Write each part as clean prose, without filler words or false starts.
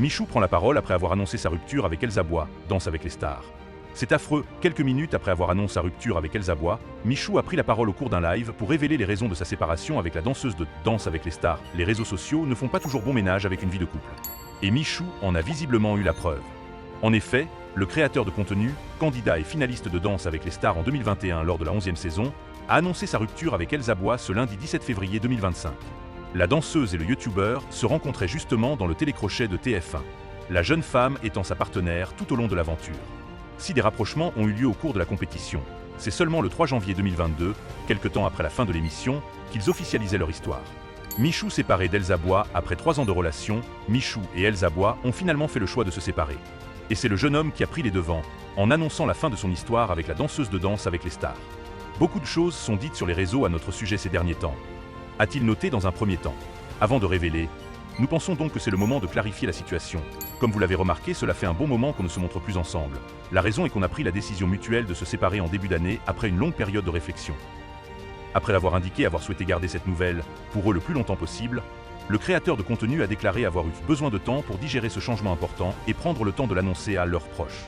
Michou prend la parole après avoir annoncé sa rupture avec Elsa Bois, Danse avec les stars. C'est affreux, quelques minutes après avoir annoncé sa rupture avec Elsa Bois, Michou a pris la parole au cours d'un live pour révéler les raisons de sa séparation avec la danseuse de Danse avec les stars. Les réseaux sociaux ne font pas toujours bon ménage avec une vie de couple. Et Michou en a visiblement eu la preuve. En effet, le créateur de contenu, candidat et finaliste de Danse avec les stars en 2021 lors de la 11e saison, a annoncé sa rupture avec Elsa Bois ce lundi 17 février 2025. La danseuse et le youtubeur se rencontraient justement dans le télécrochet de TF1, la jeune femme étant sa partenaire tout au long de l'aventure. Si des rapprochements ont eu lieu au cours de la compétition, c'est seulement le 3 janvier 2022, quelque temps après la fin de l'émission, qu'ils officialisaient leur histoire. Michou séparé d'Elsa Bois après 3 ans de relation, Michou et Elsa Bois ont finalement fait le choix de se séparer. Et c'est le jeune homme qui a pris les devants, en annonçant la fin de son histoire avec la danseuse de Danse avec les stars. Beaucoup de choses sont dites sur les réseaux à notre sujet ces derniers temps, a-t-il noté dans un premier temps. Avant de révéler, nous pensons donc que c'est le moment de clarifier la situation. Comme vous l'avez remarqué, cela fait un bon moment qu'on ne se montre plus ensemble. La raison est qu'on a pris la décision mutuelle de se séparer en début d'année après une longue période de réflexion. Après avoir indiqué avoir souhaité garder cette nouvelle, pour eux le plus longtemps possible, le créateur de contenu a déclaré avoir eu besoin de temps pour digérer ce changement important et prendre le temps de l'annoncer à leurs proches.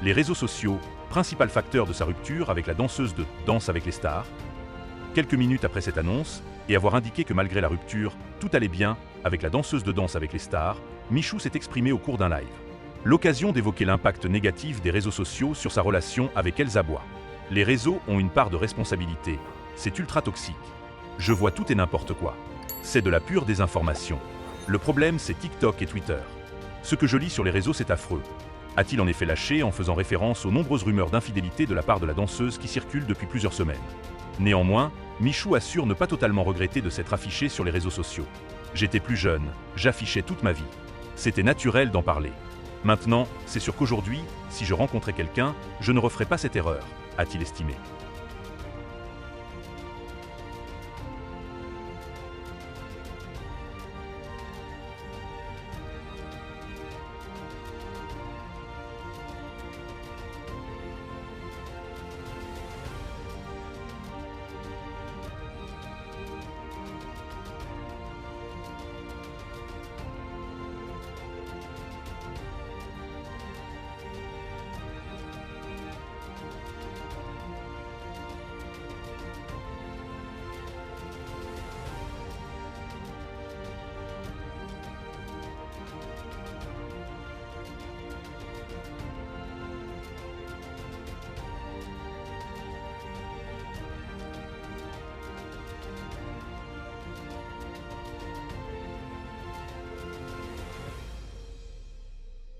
Les réseaux sociaux, principal facteur de sa rupture avec la danseuse de Danse avec les stars. Quelques minutes après cette annonce, et avoir indiqué que malgré la rupture, tout allait bien avec la danseuse de Danse avec les stars, Michou s'est exprimé au cours d'un live. L'occasion d'évoquer l'impact négatif des réseaux sociaux sur sa relation avec Elsa Bois. Les réseaux ont une part de responsabilité, c'est ultra toxique. Je vois tout et n'importe quoi. C'est de la pure désinformation. Le problème, c'est TikTok et Twitter. Ce que je lis sur les réseaux, c'est affreux. A-t-il en effet lâché en faisant référence aux nombreuses rumeurs d'infidélité de la part de la danseuse qui circulent depuis plusieurs semaines. Néanmoins, Michou assure ne pas totalement regretter de s'être affiché sur les réseaux sociaux. J'étais plus jeune, j'affichais toute ma vie. C'était naturel d'en parler. Maintenant, c'est sûr qu'aujourd'hui, si je rencontrais quelqu'un, je ne referais pas cette erreur, a-t-il estimé.